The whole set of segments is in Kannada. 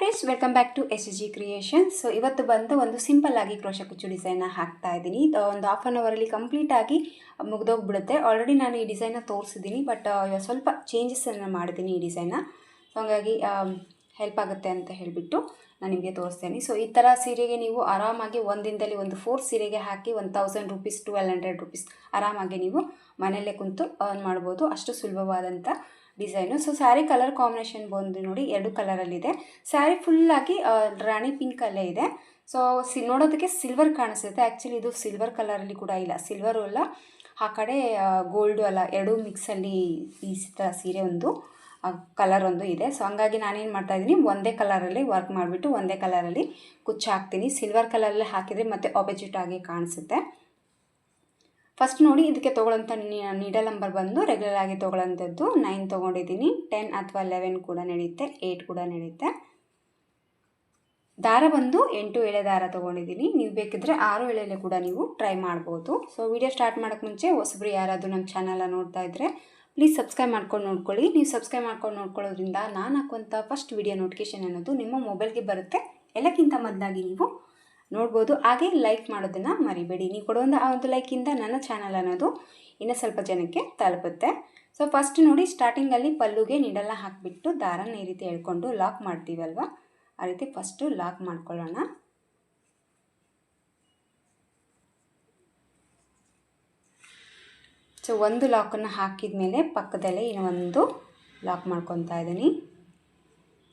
Friends, welcome back to SG creation. So ಇವತ್ತು ಬಂದು ಒಂದು ಸಿಂಪಲ್ ಆಗಿ ಕ್ರೋಶೆ ಕುಚ್ಚು ಡಿಸೈನ್ನ ಹಾಕ್ತಾ ಇದ್ದೀನಿ. ಒಂದು ಹಾಫ್ ಆನ್ ಅವರಲ್ಲಿ ಕಂಪ್ಲೀಟಾಗಿ ಮುಗಿದೋಗ್ಬಿಡುತ್ತೆ. ಆಲ್ರೆಡಿ ನಾನು ಈ ಡಿಸೈನ್ನ ತೋರಿಸಿದ್ದೀನಿ, ಬಟ್ ಸ್ವಲ್ಪ ಚೇಂಜಸನ್ನು ಮಾಡಿದ್ದೀನಿ ಈ ಡಿಸೈನ್ನ. ಸೊ ಹಾಗಾಗಿ ಹೆಲ್ಪ್ ಆಗುತ್ತೆ ಅಂತ ಹೇಳಿಬಿಟ್ಟು ನಾನು ನಿಮಗೆ ತೋರಿಸ್ತೇನೆ. ಸೊ ಈ ಥರ ಸೀರೆಗೆ ನೀವು ಆರಾಮಾಗಿ ಒಂದಿನದಲ್ಲಿ ಒಂದು 4 ಸೀರೆಗೆ ಹಾಕಿ 1000 ರೂಪೀಸ್ 1200 ರೂಪೀಸ್ ಆರಾಮಾಗಿ ನೀವು ಮನೆಯಲ್ಲೇ ಕುಂತು ಅರ್ನ್ ಮಾಡ್ಬೋದು. ಅಷ್ಟು ಸುಲಭವಾದಂಥ design. So sari colour combination ಬಂದು ನೋಡಿ 2 ಕಲರಲ್ಲಿದೆ. ಸ್ಯಾರಿ ಫುಲ್ಲಾಗಿ ರಾಣಿ ಪಿಂಕಲ್ಲೇ ಇದೆ. ಸೊ ನೋಡೋದಕ್ಕೆ ಸಿಲ್ವರ್ ಕಾಣಿಸುತ್ತೆ. ಆ್ಯಕ್ಚುಲಿ ಇದು ಸಿಲ್ವರ್ ಕಲರಲ್ಲಿ ಕೂಡ ಇಲ್ಲ, ಸಿಲ್ವರು ಅಲ್ಲ, ಆ ಕಡೆ ಗೋಲ್ಡು ಅಲ್ಲ, ಎರಡೂ ಮಿಕ್ಸಲ್ಲಿ ಈ ಥರ ಸೀರೆ ಒಂದು ಕಲರ್ ಒಂದು ಇದೆ. ಸೊ ಹಂಗಾಗಿ ನಾನೇನು ಮಾಡ್ತಾಯಿದ್ದೀನಿ, ಒಂದೇ ಕಲರಲ್ಲಿ ವರ್ಕ್ ಮಾಡಿಬಿಟ್ಟು ಒಂದೇ ಕಲರಲ್ಲಿ ಕುಚ್ಚು ಹಾಕ್ತೀನಿ. ಸಿಲ್ವರ್ ಕಲರಲ್ಲಿ ಹಾಕಿದರೆ ಮತ್ತೆ ಆಪೋಸಿಟ್ ಆಗಿ ಕಾಣಿಸುತ್ತೆ. ಫಸ್ಟ್ ನೋಡಿ, ಇದಕ್ಕೆ ತೊಗೊಳ್ಳೋಂಥ ನೀಡಲ್ ನಂಬರ್ ಬಂದು ರೆಗ್ಯುಲರ್ ಆಗಿ ತೊಗೊಳ್ಳೋಂಥದ್ದು 9 ತೊಗೊಂಡಿದ್ದೀನಿ. 10 ಅಥವಾ 11 ಕೂಡ ನಡೆಯುತ್ತೆ, 8 ಕೂಡ ನಡೆಯುತ್ತೆ. ದಾರ ಬಂದು 8 ಎಳೆ ದಾರ ತೊಗೊಂಡಿದ್ದೀನಿ. ನೀವು ಬೇಕಿದ್ರೆ 6 ಎಳೆಲೆ ಕೂಡ ನೀವು ಟ್ರೈ ಮಾಡ್ಬೋದು. ಸೊ ವಿಡಿಯೋ ಸ್ಟಾರ್ಟ್ ಮಾಡೋಕ್ಕೆ ಮುಂಚೆ ಹೊಸಬ್ರು ಯಾರಾದರೂ ನಮ್ಮ ಚಾನಲ್ನ ನೋಡ್ತಾ ಇದ್ದರೆ ಪ್ಲೀಸ್ ಸಬ್ಸ್ಕ್ರೈಬ್ ಮಾಡ್ಕೊಂಡು ನೋಡ್ಕೊಳ್ಳಿ. ನೀವು ಸಬ್ಸ್ಕ್ರೈಬ್ ಮಾಡ್ಕೊಂಡು ನೋಡ್ಕೊಳ್ಳೋದ್ರಿಂದ ನಾನು ಹಾಕುವಂಥ ಫಸ್ಟ್ ವಿಡಿಯೋ ನೋಟಿಫಿಕೇಷನ್ ಅನ್ನೋದು ನಿಮ್ಮ ಮೊಬೈಲ್ಗೆ ಬರುತ್ತೆ. ಎಲ್ಲಕ್ಕಿಂತ ಮೊದಲಾಗಿ ನೀವು ನೋಡ್ಬೋದು. ಹಾಗೆ ಲೈಕ್ ಮಾಡೋದನ್ನು ಮರಿಬೇಡಿ. ನೀವು ಕೊಡುವಂಥ ಆ ಒಂದು ಲೈಕಿಂದ ನನ್ನ ಚಾನಲ್ ಅನ್ನೋದು ಇನ್ನೂ ಸ್ವಲ್ಪ ಜನಕ್ಕೆ ತಲುಪುತ್ತೆ. ಸೊ ಫಸ್ಟ್ ನೋಡಿ, ಸ್ಟಾರ್ಟಿಂಗಲ್ಲಿ ಪಲ್ಲುಗೆ ನೀಡಲ್ನ ಹಾಕಿಬಿಟ್ಟು ದಾರನ ಈ ರೀತಿ ಎಳ್ಕೊಂಡು ಲಾಕ್ ಮಾಡ್ತೀವಲ್ವ, ಆ ರೀತಿ ಫಸ್ಟು ಲಾಕ್ ಮಾಡ್ಕೊಳ್ಳೋಣ. ಸೊ ಒಂದು ಲಾಕನ್ನು ಹಾಕಿದ ಮೇಲೆ ಪಕ್ಕದಲ್ಲೇ ಇನ್ನೊಂದು ಲಾಕ್ ಮಾಡ್ಕೊತಾ ಇದ್ದೀನಿ.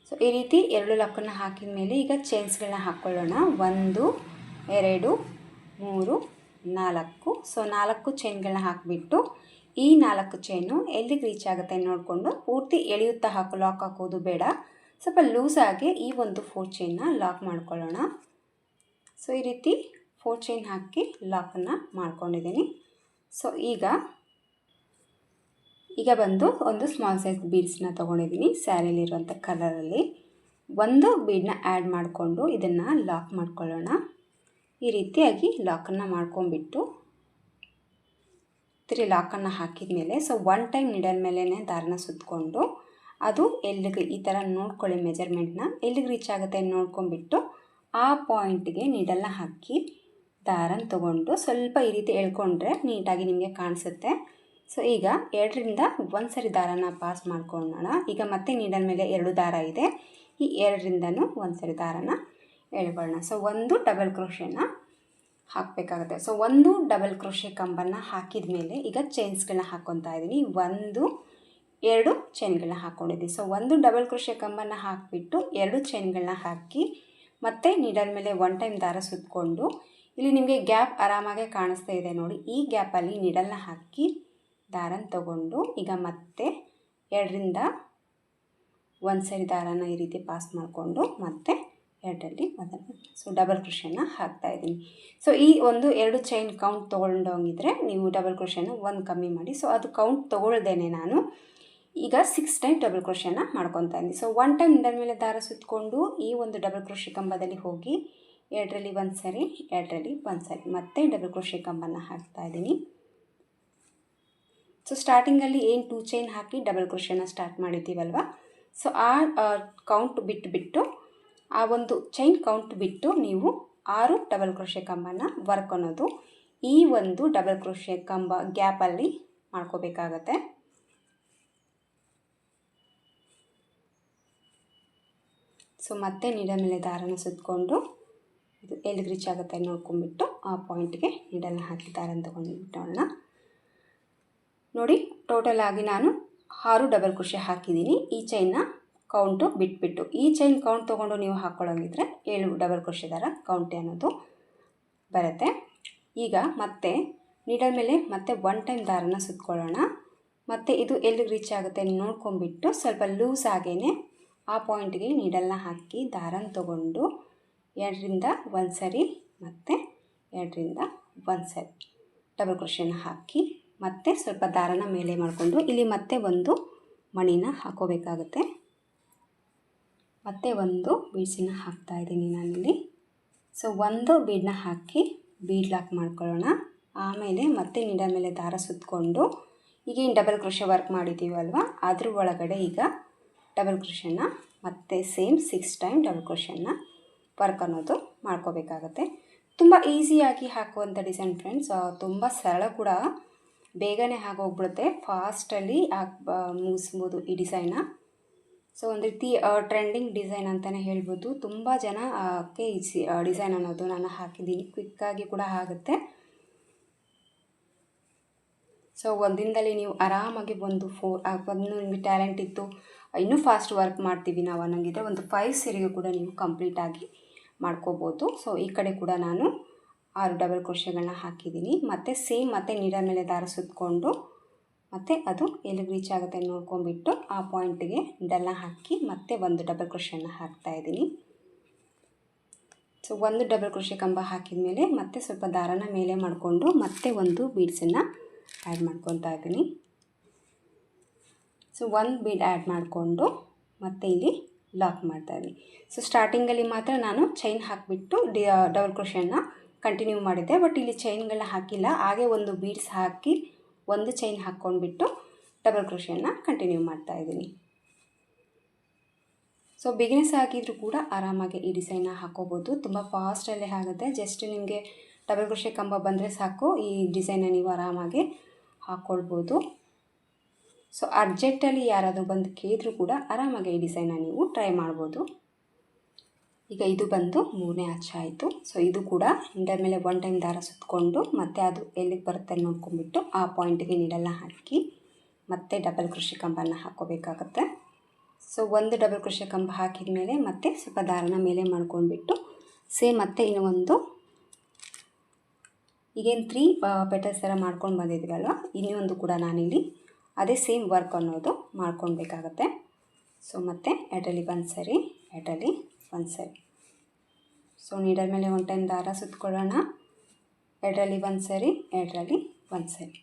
ಸೊ ಈ ರೀತಿ 2 ಲಾಕನ್ನು ಹಾಕಿದ ಮೇಲೆ ಈಗ ಚೈನ್ಸ್ಗಳನ್ನ ಹಾಕ್ಕೊಳ್ಳೋಣ. 1 2 3 4. ಸೊ 4 ಚೈನ್ಗಳನ್ನ ಹಾಕಿಬಿಟ್ಟು ಈ 4 ಚೈನು ಎಲ್ಲಿಗೆ ರೀಚ್ ಆಗುತ್ತೆ ನೋಡಿಕೊಂಡು ಪೂರ್ತಿ ಎಳೆಯುತ್ತಾ ಲಾಕ್ ಹಾಕೋದು ಬೇಡ, ಸ್ವಲ್ಪ ಲೂಸಾಗಿ ಈ ಒಂದು 4 ಚೈನ್ನ ಲಾಕ್ ಮಾಡ್ಕೊಳ್ಳೋಣ. ಸೊ ಈ ರೀತಿ 4 ಚೈನ್ ಹಾಕಿ ಲಾಕನ್ನು ಮಾಡ್ಕೊಂಡಿದ್ದೀನಿ. ಸೊ ಈಗ ಬಂದು ಒಂದು ಸ್ಮಾಲ್ ಸೈಜ್ ಬೀಡ್ಸ್ನ ತೊಗೊಂಡಿದ್ದೀನಿ ಸ್ಯಾರಿಲಿರುವಂಥ ಕಲರಲ್ಲಿ. ಒಂದು ಬೀಡನ್ನ ಆ್ಯಡ್ ಮಾಡಿಕೊಂಡು ಇದನ್ನು ಲಾಕ್ ಮಾಡ್ಕೊಳ್ಳೋಣ. ಈ ರೀತಿಯಾಗಿ ಲಾಕನ್ನು ಮಾಡ್ಕೊಂಡ್ಬಿಟ್ಟು ತಿರುಗಿ ಲಾಕನ್ನು ಹಾಕಿದ ಮೇಲೆ ಸೊ 1 ಟೈಮ್ ನೀಡಲ್ ಮೇಲೇ ದಾರನ ಸುತ್ತಕೊಂಡು ಅದು ಎಲ್ಲಿಗೆ ಈ ಥರ ನೋಡ್ಕೊಳ್ಳಿ, ಮೆಜರ್ಮೆಂಟ್ನ ಎಲ್ಲಿಗೆ ರೀಚ್ ಆಗುತ್ತೆ ನೋಡ್ಕೊಂಡ್ಬಿಟ್ಟು ಆ ಪಾಯಿಂಟ್ಗೆ ನೀಡಲ್ನ ಹಾಕಿ ದಾರನ ತೊಗೊಂಡು ಸ್ವಲ್ಪ ಈ ರೀತಿ ಎಳ್ಕೊಂಡ್ರೆ ನೀಟಾಗಿ ನಿಮಗೆ ಕಾಣಿಸುತ್ತೆ. ಸೊ ಈಗ 2ರಿಂದ 1 ಸರಿ ದಾರನ ಪಾಸ್ ಮಾಡ್ಕೊಳ್ಳೋಣ. ಈಗ ಮತ್ತೆ ನೀಡಲ್ ಮೇಲೆ 2 ದಾರ ಇದೆ, ಈ 2ರಿಂದನೂ 1 ಸರಿ ದಾರನ ಎಳ್ಕೊಳ್ಳೋಣ. ಸೊ ಒಂದು ಡಬಲ್ ಕ್ರೋಶೆನ ಹಾಕಬೇಕಾಗುತ್ತೆ. ಸೊ ಒಂದು ಡಬಲ್ ಕ್ರೋಶೆ ಕಂಬನ್ನು ಹಾಕಿದ ಮೇಲೆ ಈಗ ಚೈನ್ಸ್ಗಳನ್ನ ಹಾಕ್ಕೊತಾ ಇದ್ದೀನಿ. 1 2 ಚೈನ್ಗಳನ್ನ ಹಾಕ್ಕೊಂಡಿದ್ದೀನಿ. ಸೊ ಒಂದು ಡಬಲ್ ಕ್ರೋಶೆ ಕಂಬನ್ನು ಹಾಕಿಬಿಟ್ಟು 2 ಚೈನ್ಗಳನ್ನ ಹಾಕಿ ಮತ್ತೆ ನೀಡಲ್ ಮೇಲೆ 1 ಟೈಮ್ ದಾರ ಸುತ್ತಕೊಂಡು ಇಲ್ಲಿ ನಿಮಗೆ ಗ್ಯಾಪ್ ಆರಾಮಾಗೆ ಕಾಣಿಸ್ತಾ ಇದೆ ನೋಡಿ, ಈ ಗ್ಯಾಪಲ್ಲಿ ನೀಡಲ್ನ ಹಾಕಿ ದಾರನ ತಗೊಂಡು ಈಗ ಮತ್ತೆ 2ರಿಂದ 1 ಸರಿ ದಾರನ ಈ ರೀತಿ ಪಾಸ್ ಮಾಡಿಕೊಂಡು ಮತ್ತೆ 2ರಲ್ಲಿ ಮೊದಲು ಸೊ ಡಬಲ್ ಕ್ರೋಶೆನ ಹಾಕ್ತಾಯಿದ್ದೀನಿ. ಸೊ ಈ ಒಂದು 2 ಚೈನ್ ಕೌಂಟ್ ತೊಗೊಂಡೋಗಿದ್ರೆ ನೀವು ಡಬಲ್ ಕ್ರೋಶೆನ 1 ಕಮ್ಮಿ ಮಾಡಿ. ಸೊ ಅದು ಕೌಂಟ್ ತೊಗೊಳ್ದೇನೆ ನಾನು ಈಗ 6 ಟೈಮ್ ಡಬಲ್ ಕ್ರೋಶೆನ ಮಾಡ್ಕೊತಾ ಇದ್ದೀನಿ. ಸೊ 1 ಟೈಮ್ ನೀಡಲ್ ಮೇಲೆ ದಾರ ಸುತ್ತಕೊಂಡು ಈ ಒಂದು ಡಬಲ್ ಕ್ರೋಶೆ ಕಂಬದಲ್ಲಿ ಹೋಗಿ 2ರಲ್ಲಿ 1 ಸರಿ 2ರಲ್ಲಿ 1 ಸರಿ ಮತ್ತೆ ಡಬಲ್ ಕ್ರೋಶೆ ಕಂಬನ ಹಾಕ್ತಾಯಿದ್ದೀನಿ. ಸೊ ಸ್ಟಾರ್ಟಿಂಗಲ್ಲಿ ಏನು 2 ಚೈನ್ ಹಾಕಿ ಡಬಲ್ ಕ್ರೋಶೆನ ಸ್ಟಾರ್ಟ್ ಮಾಡಿದ್ದೀವಲ್ವ, ಸೊ ಆ ಕೌಂಟ್ ಬಿಟ್ಟು ಆ ಒಂದು ಚೈನ್ ಕೌಂಟ್ ಬಿಟ್ಟು ನೀವು 6 ಡಬಲ್ ಕ್ರೋಶೆ ಕಂಬನ ವರ್ಕ್ ಅನ್ನೋದು ಈ ಒಂದು ಡಬಲ್ ಕ್ರೋಶೆ ಕಂಬ ಗ್ಯಾಪಲ್ಲಿ ಮಾಡ್ಕೋಬೇಕಾಗತ್ತೆ. ಸೊ ಮತ್ತೆ ನೀಡಲ್ ಮೇಲೆ ದಾರನ ಸುತ್ತಕೊಂಡು ಇದು ಎಲ್ಲಿಗೆ ರೀಚ್ ಆಗುತ್ತೆ ನೋಡ್ಕೊಂಡ್ಬಿಟ್ಟು ಆ ಪಾಯಿಂಟ್ಗೆ ನೀಡಲ್ನ ಹಾಕಿ ದಾರನ ತೊಗೊಂಡ್ಬಿಟ್ಟೋಣ. ನೋಡಿ, ಟೋಟಲ್ ಆಗಿ ನಾನು 6 ಡಬಲ್ ಕ್ರೋಶೆ ಹಾಕಿದ್ದೀನಿ. ಈ ಚೈನ್ನ ಕೌಂಟು ಬಿಟ್ಬಿಟ್ಟು ಈ ಚೈನ್ ಕೌಂಟ್ ತೊಗೊಂಡು ನೀವು ಹಾಕ್ಕೊಳ್ಳೋಂಗಿದ್ರೆ 7 ಡಬಲ್ ಕ್ರೋಶೆ ದಾರ ಕೌಂಟೆ ಅನ್ನೋದು ಬರುತ್ತೆ. ಈಗ ಮತ್ತೆ ನೀಡಲ್ ಮೇಲೆ ಮತ್ತೆ 1 ಟೈಮ್ ದಾರನ ಸುತ್ತಕೊಳ್ಳೋಣ. ಮತ್ತು ಇದು ಎಲ್ಲಿಗೆ ರೀಚ್ ಆಗುತ್ತೆ ನೋಡ್ಕೊಂಡ್ಬಿಟ್ಟು ಸ್ವಲ್ಪ ಲೂಸ್ ಆಗೇ ಆ ಪಾಯಿಂಟ್ಗೆ ನೀಡಲ್ನ ಹಾಕಿ ದಾರನ ತೊಗೊಂಡು 2ರಿಂದ 1 ಸರಿ ಮತ್ತು 2ರಿಂದ 1 ಸರಿ ಡಬಲ್ ಕ್ರೋಶೆನ ಹಾಕಿ ಮತ್ತೆ ಸ್ವಲ್ಪ ದಾರನ ಮೇಲೆ ಮಾಡಿಕೊಂಡು ಇಲ್ಲಿ ಮತ್ತೆ ಒಂದು ಮಣಿನ ಹಾಕೋಬೇಕಾಗುತ್ತೆ. ಮತ್ತೆ ಒಂದು ಬೀಡ್ಸನ್ನ ಹಾಕ್ತಾಯಿದ್ದೀನಿ ನಾನಿಲ್ಲಿ. ಸೊ ಒಂದು ಬೀಡನ್ನ ಹಾಕಿ ಬೀಡ್ ಲಾಕ್ ಮಾಡ್ಕೊಳ್ಳೋಣ. ಆಮೇಲೆ ಮತ್ತೆ ನೀಡಲ್ ಮೇಲೆ ದಾರ ಸುತ್ತಕೊಂಡು ಈಗ ಏನು ಡಬಲ್ ಕ್ರೋಶೆ ವರ್ಕ್ ಮಾಡಿದ್ದೀವಲ್ವ ಅದ್ರ ಒಳಗಡೆ ಈಗ ಡಬಲ್ ಕ್ರೋಶೆನ ಮತ್ತೆ ಸೇಮ್ 6 ಟೈಮ್ ಡಬಲ್ ಕ್ರೋಶೆನ ವರ್ಕ್ ಅನ್ನೋದು ಮಾಡ್ಕೋಬೇಕಾಗತ್ತೆ. ತುಂಬ ಈಸಿಯಾಗಿ ಹಾಕುವಂಥ ಡಿಸೈನ್ ಫ್ರೆಂಡ್ಸ್, ತುಂಬ ಸರಳ ಕೂಡ, ಬೇಗನೆ ಆಗೋಗ್ಬಿಡುತ್ತೆ, ಫಾಸ್ಟಲ್ಲಿ ಮುಗಿಸ್ಬೋದು ಈ ಡಿಸೈನ್ನ. ಸೊ ಒಂದು ರೀತಿ ಟ್ರೆಂಡಿಂಗ್ ಡಿಸೈನ್ ಅಂತಲೇ ಹೇಳ್ಬೋದು. ತುಂಬ ಜನಕ್ಕೆ ಈ ಡಿಸೈನ್ ಅನ್ನೋದು ನಾನು ಹಾಕಿದ್ದೀನಿ, ಕ್ವಿಕ್ಕಾಗಿ ಕೂಡ ಆಗುತ್ತೆ. ಸೊ ಒಂದಿನದಲ್ಲಿ ನೀವು ಆರಾಮಾಗಿ ಒಂದು ನಿಮಗೆ ಟ್ಯಾಲೆಂಟ್ ಇತ್ತು, ಇನ್ನೂ ಫಾಸ್ಟ್ ವರ್ಕ್ ಮಾಡ್ತೀವಿ ನಾವು ಅನ್ನೋಂಗಿದ್ರೆ ಒಂದು 5 ಸೀರೆಗೂ ಕೂಡ ನೀವು ಕಂಪ್ಲೀಟಾಗಿ ಮಾಡ್ಕೋಬೋದು. ಸೊ ಈ ಕಡೆ ಕೂಡ ನಾನು 6 ಡಬಲ್ ಕ್ರೋಶೆಗಳನ್ನ ಹಾಕಿದ್ದೀನಿ. ಮತ್ತು ಸೇಮ್ ಮತ್ತೆ ನೀಡಲ್ ಮೇಲೆ ದಾರ ಸುತ್ತಕೊಂಡು ಮತ್ತು ಅದು ಎಲ್ಲಿಗೆ ರೀಚ್ ಆಗುತ್ತೆ ನೋಡ್ಕೊಂಡ್ಬಿಟ್ಟು ಆ ಪಾಯಿಂಟಿಗೆ ನೀಡಲ್ನ ಹಾಕಿ ಮತ್ತೆ ಒಂದು ಡಬಲ್ ಕ್ರೋಶೆನ ಹಾಕ್ತಾಯಿದ್ದೀನಿ. ಸೊ ಒಂದು ಡಬಲ್ ಕ್ರೋಶೆ ಕಂಬ ಹಾಕಿದ ಮೇಲೆ ಮತ್ತೆ ಸ್ವಲ್ಪ ದಾರನ ಮೇಲೆ ಮಾಡಿಕೊಂಡು ಮತ್ತೆ ಒಂದು ಬೀಡ್ಸನ್ನು ಆ್ಯಡ್ ಮಾಡ್ಕೊತಾ ಇದ್ದೀನಿ. ಸೊ ಒಂದು ಬೀಡ್ ಆ್ಯಡ್ ಮಾಡಿಕೊಂಡು ಮತ್ತೆ ಇಲ್ಲಿ ಲಾಕ್ ಮಾಡ್ತಾಯಿದ್ದೀನಿ. ಸೊ ಸ್ಟಾರ್ಟಿಂಗಲ್ಲಿ ಮಾತ್ರ ನಾನು ಚೈನ್ ಹಾಕಿಬಿಟ್ಟು ಡಬಲ್ ಕ್ರೋಶೆನ ಕಂಟಿನ್ಯೂ ಮಾಡಿದ್ದೆ, ಬಟ್ ಇಲ್ಲಿ ಚೈನ್ಗಳನ್ನ ಹಾಕಿಲ್ಲ, ಹಾಗೆ ಒಂದು ಬೀಡ್ಸ್ ಹಾಕಿ ಒಂದು ಚೈನ್ ಹಾಕ್ಕೊಂಡ್ಬಿಟ್ಟು ಡಬಲ್ ಕ್ರೋಶೆನ ಕಂಟಿನ್ಯೂ ಮಾಡ್ತಾಯಿದ್ದೀನಿ. ಸೊ ಬಿಗಿನರ್ಸ್ ಆಗಿದ್ರೂ ಕೂಡ ಆರಾಮಾಗಿ ಈ ಡಿಸೈನ್ನ ಹಾಕೋಬೋದು, ತುಂಬ ಫಾಸ್ಟಲ್ಲೇ ಆಗುತ್ತೆ. ಜಸ್ಟ್ ನಿಮಗೆ ಡಬಲ್ ಕ್ರೋಶೆ ಕಂಬ ಬಂದರೆ ಸಾಕು, ಈ ಡಿಸೈನ್ನ ನೀವು ಆರಾಮಾಗಿ ಹಾಕ್ಕೊಳ್ಬೋದು. ಸೊ ಅರ್ಜೆಂಟಲ್ಲಿ ಯಾರಾದರೂ ಬಂದು ಕೇಳಿದ್ರೂ ಕೂಡ ಆರಾಮಾಗಿ ಈ ಡಿಸೈನ್ನ ನೀವು ಟ್ರೈ ಮಾಡ್ಬೋದು. ಈಗ ಇದು ಬಂದು 3ನೇ ಅಚ್ಚ ಆಯಿತು. ಸೊ ಇದು ಕೂಡ ನೀಡಲ್ ಮೇಲೆ 1 ಟೈಮ್ ದಾರ ಸುತ್ತಕೊಂಡು ಮತ್ತೆ ಅದು ಎಲ್ಲಿಗೆ ಬರುತ್ತೆ ನೋಡ್ಕೊಂಡ್ಬಿಟ್ಟು ಆ ಪಾಯಿಂಟಿಗೆ ನೀಡಲ್ನ ಹಾಕಿ ಮತ್ತೆ ಡಬಲ್ ಕ್ರೋಶೆ ಕಂಬನ ಹಾಕ್ಕೋಬೇಕಾಗತ್ತೆ. ಸೊ ಒಂದು ಡಬಲ್ ಕ್ರೋಶೆ ಕಂಬ ಹಾಕಿದ ಮೇಲೆ ಮತ್ತೆ ಸ್ವಲ್ಪ ದಾರನ ಮೇಲೆ ಮಾಡ್ಕೊಂಡ್ಬಿಟ್ಟು ಸೇಮ್ ಮತ್ತೆ ಇನ್ನೂ ಒಂದು ಈಗೇನು 3 ಪೆಟಲ್ಸ್ ಥರ ಮಾಡ್ಕೊಂಡು ಬಂದಿದ್ದೀವಲ್ವ, ಇನ್ನೊಂದು ಕೂಡ ನಾನಿಲ್ಲಿ ಅದೇ ಸೇಮ್ ವರ್ಕ್ ಅನ್ನೋದು ಮಾಡ್ಕೊಳ್ಬೇಕಾಗತ್ತೆ. ಸೊ ಮತ್ತೆ ಎಡರಲ್ಲಿ ಒಂದು ಸರಿ, ಎಡರಲ್ಲಿ ಒಂದು ಸರಿ. ಸೊ ನೀಡಲ್ ಮೇಲೆ 1 ಟೈಮ್ ದಾರ ಸುತ್ತಕೊಳ್ಳೋಣ, ಎಡರಲ್ಲಿ ಒಂದು ಸರಿ, ಎಡರಲ್ಲಿ ಒಂದು ಸರಿ,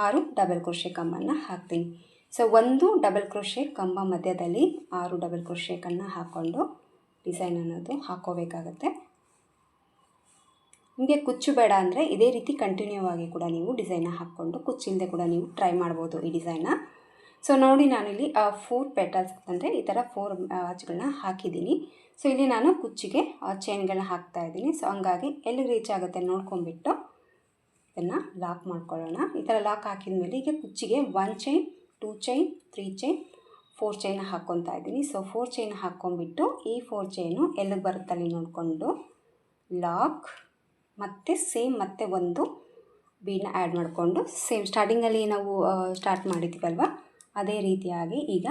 6 ಡಬಲ್ ಕ್ರೋಶೆ ಕಂಬನ ಹಾಕ್ತೀನಿ. ಸೊ ಒಂದು ಡಬಲ್ ಕ್ರೋಶೆ ಕಂಬ ಮಧ್ಯದಲ್ಲಿ 6 ಡಬಲ್ ಕ್ರೋಶೆಗಳನ್ನ ಹಾಕ್ಕೊಂಡು ಡಿಸೈನ್ ಅನ್ನೋದು ಹಾಕ್ಕೋಬೇಕಾಗತ್ತೆ. ನಿಮಗೆ ಕುಚ್ಚು ಬೇಡ ಅಂದರೆ ಇದೇ ರೀತಿ ಕಂಟಿನ್ಯೂ ಆಗಿ ಕೂಡ ನೀವು ಡಿಸೈನ್ನ ಹಾಕ್ಕೊಂಡು ಕುಚ್ಚಿಲ್ಲದೆ ಕೂಡ ನೀವು ಟ್ರೈ ಮಾಡ್ಬೋದು ಈ ಡಿಸೈನ್ನ. ಸೊ ನೋಡಿ ನಾನಿಲ್ಲಿ 4 ಪೆಟಲ್ಸ್ ಅಂದರೆ ಈ ಥರ 4 ಅಚ್ಚುಗಳನ್ನ ಹಾಕಿದ್ದೀನಿ. ಸೊ ಇಲ್ಲಿ ನಾನು ಕುಚ್ಚಿಗೆ ಚೈನ್ಗಳನ್ನ ಹಾಕ್ತಾಯಿದ್ದೀನಿ. ಸೊ ಹಂಗಾಗಿ ಎಲ್ಲಿಗೆ ರೀಚ್ ಆಗುತ್ತೆ ನೋಡ್ಕೊಂಡ್ಬಿಟ್ಟು ಇದನ್ನು ಲಾಕ್ ಮಾಡ್ಕೊಳ್ಳೋಣ. ಈ ಥರ ಲಾಕ್ ಹಾಕಿದ ಮೇಲೆ ಈಗ ಕುಚ್ಚಿಗೆ 1 ಚೈನ್, 2 ಚೈನ್, 3 ಚೈನ್, 4 ಚೈನ್ ಹಾಕ್ಕೊತಾ ಇದ್ದೀನಿ. ಸೊ 4 ಚೈನ್ ಹಾಕ್ಕೊಂಡ್ಬಿಟ್ಟು ಈ 4 ಚೈನು ಎಲ್ಲಿಗೆ ಬರುತ್ತಲ್ಲಿ ನೋಡಿಕೊಂಡು ಲಾಕ್ ಮತ್ತು ಸೇಮ್ ಮತ್ತೆ ಒಂದು ಬೀಡನ್ನ ಆ್ಯಡ್ ಮಾಡಿಕೊಂಡು ಸೇಮ್ ಸ್ಟಾರ್ಟಿಂಗಲ್ಲಿ ನಾವು ಸ್ಟಾರ್ಟ್ ಮಾಡಿದ್ದೀವಲ್ವ ಅದೇ ರೀತಿಯಾಗಿ ಈಗ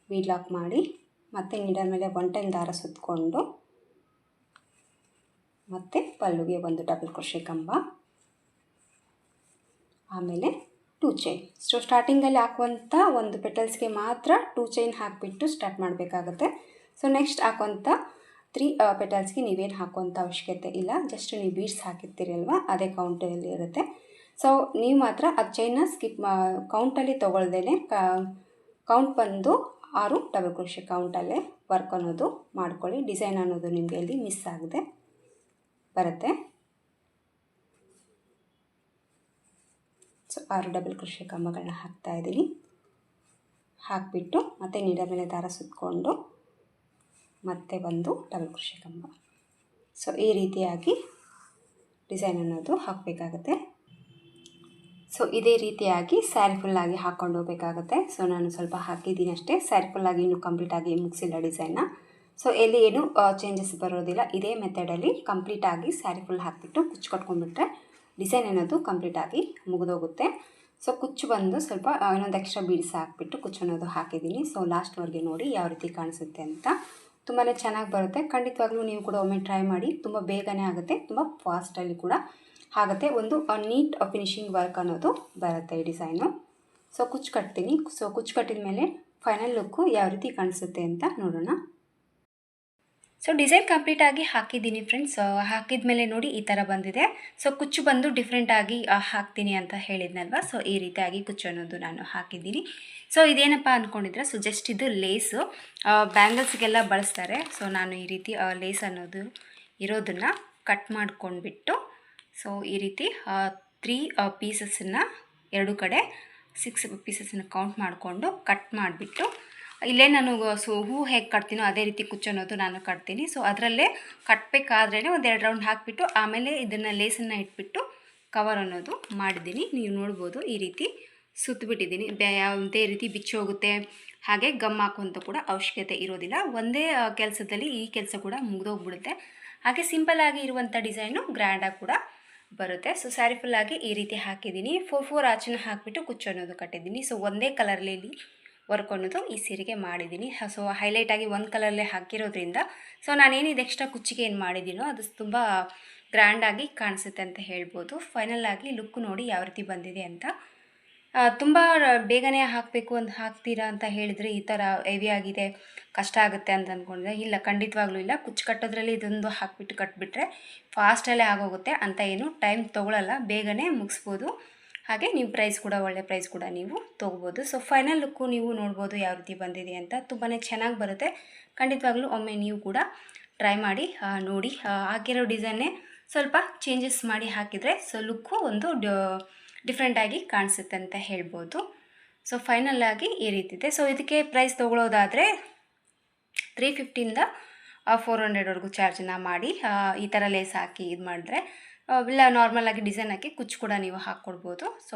ಬೀಡ್ ಲಾಕ್ ಮಾಡಿ ಮತ್ತೆ ನೀಡಲ್ ಮೇಲೆ 1 ಟೈಮ್ ದಾರ ಸುತ್ತಕೊಂಡು ಮತ್ತು ಪಲ್ಲುಗೆ ಒಂದು ಡಬಲ್ ಕ್ರೋಶೆ ಕಂಬ, ಆಮೇಲೆ 2 ಚೈನ್. ಸೊ ಸ್ಟಾರ್ಟಿಂಗಲ್ಲಿ ಹಾಕುವಂಥ ಒಂದು ಪೆಟಲ್ಸ್ಗೆ ಮಾತ್ರ 2 ಚೈನ್ ಹಾಕಿಬಿಟ್ಟು ಸ್ಟಾರ್ಟ್ ಮಾಡಬೇಕಾಗುತ್ತೆ. ಸೊ ನೆಕ್ಸ್ಟ್ ಹಾಕುವಂಥ 3 ಪೆಟಲ್ಸ್ಗೆ ನೀವೇನು ಹಾಕುವಂಥ ಅವಶ್ಯಕತೆ ಇಲ್ಲ, ಜಸ್ಟ್ ನೀವು ಬೀಡ್ಸ್ ಹಾಕಿರ್ತೀರಲ್ವ ಅದೇ ಕೌಂಟಲ್ಲಿ ಇರುತ್ತೆ. ಸೊ ನೀವು ಮಾತ್ರ ಆ ಚೈನ್ನ ಕೌಂಟಲ್ಲಿ ತೊಗೊಳ್ದೇನೆ ಕೌಂಟ್ ಬಂದು 6 ಡಬಲ್ ಕ್ರೋಶೆ ಕೌಂಟಲ್ಲೇ ವರ್ಕ್ ಅನ್ನೋದು ಮಾಡ್ಕೊಳ್ಳಿ. ಡಿಸೈನ್ ಅನ್ನೋದು ನಿಮಗೆ ಇಲ್ಲಿ ಮಿಸ್ ಆಗದೆ ಬರುತ್ತೆ. ಸೊ 6 ಡಬಲ್ ಕ್ರೋಶೆ ಕಂಬಗಳನ್ನ ಹಾಕ್ತಾಯಿದ್ದೀನಿ. ಹಾಕಿಬಿಟ್ಟು ಮತ್ತೆ ನೀಡಲ್ ಮೇಲೆ ದಾರ ಸುತ್ತಕೊಂಡು ಮತ್ತೆ ಒಂದು ಡಬಲ್ ಕ್ರೋಶೆ ಕಂಬ. ಸೊ ಈ ರೀತಿಯಾಗಿ ಡಿಸೈನ್ ಅನ್ನೋದು ಹಾಕಬೇಕಾಗತ್ತೆ. ಸೊ ಇದೇ ರೀತಿಯಾಗಿ ಸ್ಯಾರಿ ಫುಲ್ಲಾಗಿ ಹಾಕ್ಕೊಂಡು ಹೋಗಬೇಕಾಗುತ್ತೆ. ಸೊ ನಾನು ಸ್ವಲ್ಪ ಹಾಕಿದ್ದೀನಿ ಅಷ್ಟೇ, ಸ್ಯಾರಿ ಫುಲ್ಲಾಗಿ ಇನ್ನೂ ಕಂಪ್ಲೀಟಾಗಿ ಮುಗಿಸಿಲ್ಲ ಡಿಸೈನ್ನ. ಸೊ ಎಲ್ಲಿ ಏನು ಚೇಂಜಸ್ ಬರೋದಿಲ್ಲ, ಇದೇ ಮೆಥಡಲ್ಲಿ ಕಂಪ್ಲೀಟಾಗಿ ಸ್ಯಾರಿ ಫುಲ್ ಹಾಕಿಬಿಟ್ಟು ಕುಚ್ಚು ಕಟ್ಕೊಂಡ್ಬಿಟ್ರೆ ಡಿಸೈನ್ ಅನ್ನೋದು ಕಂಪ್ಲೀಟಾಗಿ ಮುಗಿದೋಗುತ್ತೆ. ಸೊ ಕುಚ್ಚು ಬಂದು ಸ್ವಲ್ಪ ಇನ್ನೊಂದು ಎಕ್ಸ್ಟ್ರಾ ಬೀಡ್ಸ್ ಹಾಕಿಬಿಟ್ಟು ಕುಚ್ಚು ಅನ್ನೋದು ಹಾಕಿದ್ದೀನಿ. ಸೊ ಲಾಸ್ಟ್ವರೆಗೆ ನೋಡಿ ಯಾವ ರೀತಿ ಕಾಣಿಸುತ್ತೆ ಅಂತ. ತುಂಬಾ ಚೆನ್ನಾಗಿ ಬರುತ್ತೆ. ಖಂಡಿತವಾಗ್ಲೂ ನೀವು ಕೂಡ ಒಮ್ಮೆ ಟ್ರೈ ಮಾಡಿ. ತುಂಬ ಬೇಗನೆ ಆಗುತ್ತೆ, ತುಂಬ ಫಾಸ್ಟಲ್ಲಿ ಕೂಡ ಆಗುತ್ತೆ. ಒಂದು ನೀಟ್ ಫಿನಿಶಿಂಗ್ ವರ್ಕ್ ಅನ್ನೋದು ಬರುತ್ತೆ ಈ ಡಿಸೈನು. ಸೊ ಕುಚ್ಚು ಕಟ್ತೀನಿ. ಸೊ ಕುಚ್ಚು ಕಟ್ಟಿದ ಮೇಲೆ ಫೈನಲ್ ಲುಕ್ಕು ಯಾವ ರೀತಿ ಕಾಣಿಸುತ್ತೆ ಅಂತ ನೋಡೋಣ. ಸೊ ಡಿಸೈನ್ ಕಂಪ್ಲೀಟಾಗಿ ಹಾಕಿದ್ದೀನಿ ಫ್ರೆಂಡ್ಸ್. ಹಾಕಿದ ಮೇಲೆ ನೋಡಿ ಈ ಥರ ಬಂದಿದೆ. ಸೊ ಕುಚ್ಚು ಬಂದು ಡಿಫ್ರೆಂಟಾಗಿ ಹಾಕ್ತೀನಿ ಅಂತ ಹೇಳಿದ್ನಲ್ವ, ಸೊ ಈ ರೀತಿಯಾಗಿ ಕುಚ್ಚು ಅನ್ನೋದು ನಾನು ಹಾಕಿದ್ದೀನಿ. ಸೊ ಇದೇನಪ್ಪ ಅಂದ್ಕೊಂಡಿದ್ರೆ, ಸೊ ಜಸ್ಟ್ ಇದು ಲೇಸು ಬ್ಯಾಂಗಲ್ಸ್ಗೆಲ್ಲ ಬಳಸ್ತಾರೆ. ಸೊ ನಾನು ಈ ರೀತಿ ಲೇಸ್ ಅನ್ನೋದು ಇರೋದನ್ನು ಕಟ್ ಮಾಡ್ಕೊಂಡ್ಬಿಟ್ಟು ಸೊ ಈ ರೀತಿ 3 ಪೀಸಸ್ಸನ್ನು ಎರಡು ಕಡೆ 6 ಪೀಸಸನ್ನು ಕೌಂಟ್ ಮಾಡಿಕೊಂಡು ಕಟ್ ಮಾಡಿಬಿಟ್ಟು ಇಲ್ಲೇ ನಾನು ಹೂ ಹೇಗೆ ಕಟ್ತೀನೋ ಅದೇ ರೀತಿ ಕುಚ್ಚನ್ನೋದು ನಾನು ಕಟ್ತೀನಿ. ಸೊ ಅದರಲ್ಲೇ ಕಟ್ಟಬೇಕಾದ್ರೇ ಒಂದು 2 ರೌಂಡ್ ಹಾಕಿಬಿಟ್ಟು ಆಮೇಲೆ ಇದನ್ನು ಲೇಸನ್ನು ಇಟ್ಬಿಟ್ಟು ಕವರ್ ಅನ್ನೋದು ಮಾಡಿದ್ದೀನಿ. ನೀವು ನೋಡ್ಬೋದು ಈ ರೀತಿ ಸುತ್ತಬಿಟ್ಟಿದ್ದೀನಿ. ಯಾವುದೇ ರೀತಿ ಬಿಚ್ಚಿ ಹೋಗುತ್ತೆ, ಹಾಗೆ ಗಮ್ ಹಾಕುವಂಥ ಕೂಡ ಅವಶ್ಯಕತೆ ಇರೋದಿಲ್ಲ. ಒಂದೇ ಕೆಲಸದಲ್ಲಿ ಈ ಕೆಲಸ ಕೂಡ ಮುಗಿದೋಗ್ಬಿಡುತ್ತೆ. ಹಾಗೆ ಸಿಂಪಲ್ಲಾಗಿ ಇರುವಂಥ ಡಿಸೈನು ಗ್ರ್ಯಾಂಡಾಗಿ ಕೂಡ ಬರುತ್ತೆ. ಸೊ ಸ್ಯಾರಿ ಫುಲ್ಲಾಗಿ ಈ ರೀತಿ ಹಾಕಿದ್ದೀನಿ. 4 ಆಚನ್ನ ಹಾಕಿಬಿಟ್ಟು ಕುಚ್ಚು ಅನ್ನೋದು ಕಟ್ಟಿದ್ದೀನಿ. ಸೊ ಒಂದೇ ಕಲರ್ಲಿ ವರ್ಕ್ ಅನ್ನೋದು ಈ ಸೀರೆಗೆ ಮಾಡಿದ್ದೀನಿ. ಸೊ ಹೈಲೈಟಾಗಿ ಒಂದು ಕಲರಲ್ಲೇ ಹಾಕಿರೋದ್ರಿಂದ ಸೊ ನಾನೇನಿದು ಎಕ್ಸ್ಟ್ರಾ ಕುಚ್ಚಿಗೆ ಏನು ಮಾಡಿದ್ದೀನೋ ಅದು ತುಂಬ ಗ್ರ್ಯಾಂಡಾಗಿ ಕಾಣಿಸುತ್ತೆ ಅಂತ ಹೇಳ್ಬೋದು. ಫೈನಲ್ಲಾಗಿ ಲುಕ್ ನೋಡಿ ಯಾವ ರೀತಿ ಬಂದಿದೆ ಅಂತ. ತುಂಬ ಬೇಗನೆ ಹಾಕಬೇಕು ಅಂತ ಹಾಕ್ತೀರಾ ಅಂತ ಹೇಳಿದರೆ ಈ ಥರ ಹೆವಿ ಆಗಿದೆ, ಕಷ್ಟ ಆಗುತ್ತೆ ಅಂತ ಅಂದ್ಕೊಂಡ್ರೆ ಇಲ್ಲ, ಖಂಡಿತವಾಗ್ಲೂ ಇಲ್ಲ. ಕುಚ್ಚು ಕಟ್ಟೋದ್ರಲ್ಲಿ ಇದೊಂದು ಹಾಕಿಬಿಟ್ಟು ಕಟ್ಟಿಬಿಟ್ರೆ ಫಾಸ್ಟಲ್ಲೇ ಆಗೋಗುತ್ತೆ ಅಂತ ಏನು ಟೈಮ್ ತೊಗೊಳ್ಳಲ್ಲ, ಬೇಗನೆ ಮುಗಿಸ್ಬೋದು. ಹಾಗೆ ನೀವು ಪ್ರೈಸ್ ಕೂಡ ಒಳ್ಳೆ ಪ್ರೈಸ್ ಕೂಡ ನೀವು ತೊಗೋಬೋದು. ಸೊ ಫೈನಲ್ ಲುಕ್ಕು ನೀವು ನೋಡ್ಬೋದು ಯಾವ ರೀತಿ ಬಂದಿದೆ ಅಂತ. ತುಂಬಾ ಚೆನ್ನಾಗಿ ಬರುತ್ತೆ. ಖಂಡಿತವಾಗ್ಲೂ ಒಮ್ಮೆ ನೀವು ಕೂಡ ಟ್ರೈ ಮಾಡಿ ನೋಡಿ. ಹಾಕಿರೋ ಡಿಸೈನ್ನೇ ಸ್ವಲ್ಪ ಚೇಂಜಸ್ ಮಾಡಿ ಹಾಕಿದರೆ ಸೊ ಲುಕ್ಕು ಒಂದು ಡಿಫ್ರೆಂಟಾಗಿ ಕಾಣಿಸುತ್ತೆ ಅಂತ ಹೇಳ್ಬೋದು. ಸೊ ಫೈನಲ್ಲಾಗಿ ಈ ರೀತಿ ಇದೆ. ಸೊ ಇದಕ್ಕೆ ಪ್ರೈಸ್ ತೊಗೊಳ್ಳೋದಾದರೆ 350ಇಂದ 400ವರೆಗೂ ಚಾರ್ಜನ್ನು ಮಾಡಿ ಈ ಥರ ಲೇಸ್ ಹಾಕಿ ಇದು ಮಾಡಿದ್ರೆ, ಇಲ್ಲ ನಾರ್ಮಲಾಗಿ ಡಿಸೈನ್ ಹಾಕಿ ಕುಚ್ಚು ಕೂಡ ನೀವು ಹಾಕ್ಕೊಡ್ಬೋದು. ಸೊ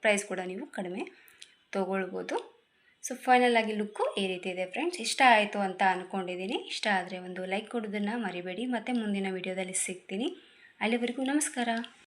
ಪ್ರೈಸ್ ಕೂಡ ನೀವು ಕಡಿಮೆ ತೊಗೊಳ್ಬೋದು. ಸೊ ಫೈನಲಾಗಿ ಲುಕ್ಕು ಈ ರೀತಿ ಇದೆ ಫ್ರೆಂಡ್ಸ್. ಇಷ್ಟ ಆಯಿತು ಅಂತ ಅಂದ್ಕೊಂಡಿದ್ದೀನಿ. ಇಷ್ಟ ಆದರೆ ಒಂದು ಲೈಕ್ ಕೊಡೋದನ್ನು ಮರಿಬೇಡಿ. ಮತ್ತು ಮುಂದಿನ ವಿಡಿಯೋದಲ್ಲಿ ಸಿಗ್ತೀನಿ. ಅಲ್ಲಿವರೆಗೂ ನಮಸ್ಕಾರ.